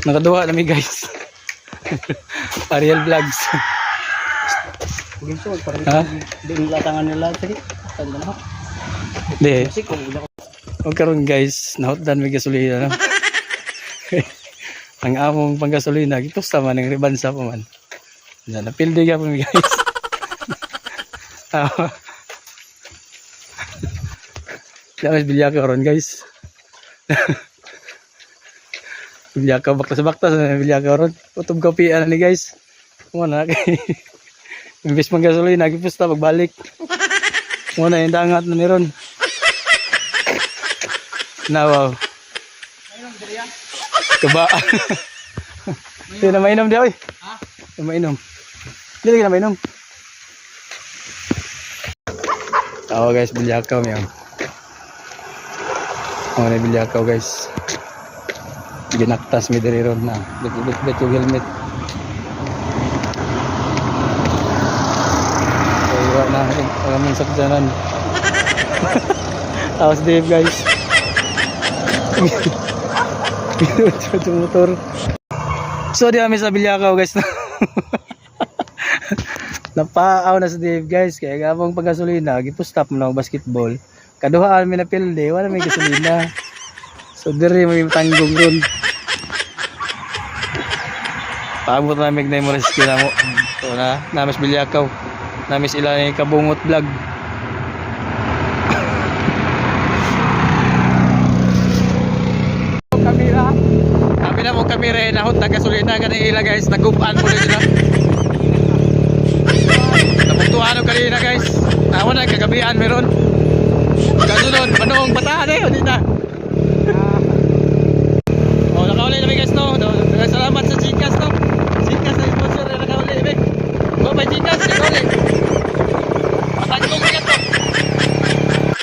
Nakaduha na mi guys. Ariel Vlogs. Ha? Di latangan nila tadi. Tanda na. Di. Kasi kung ulo O karon guys, nahutdan may gasolina no. Ang among panggasolina gipusta man ng ribansa pa man. Yan napildi ka pa mi guys. Dapat bilya ka ron guys. Bilya ka baktas-baktas na bilya ka ron. Utob kapian ni guys. Mo na kay. Imbes man gasolina gipusta pagbalik. Mo na yung dangat na ni ron. Na wow. Kaba. Hindi na mainom di oy. Ha? Na mainom. Dili na mainom. Oh guys, bilyakaw mi. Oh, na bilyakaw guys. Ginaktas mi diri ron na. Bit yung helmet. Aywa na aming sakdanan. Tapos Dave guys. Yung motor. So di kami sa Bilyakaw guys. Napaaw na sa Dave guys. Kaya gabang paggasolina, gipustap mo na basketball. Kaduhaan mi na pilde, wala may gasolina. So diri may tanggong ron. Paabot na mig na mo rescue na mo. So na namis Bilyakaw. Namis ilan ni Kabungot Vlog. Kamera mo kamera nahot na gasolina kanila guys, nagupaan mo din na. Napuntuhan ko kanina guys. Tawa na kagabihan meron. Kasunod, manong batahan eh, hindi na.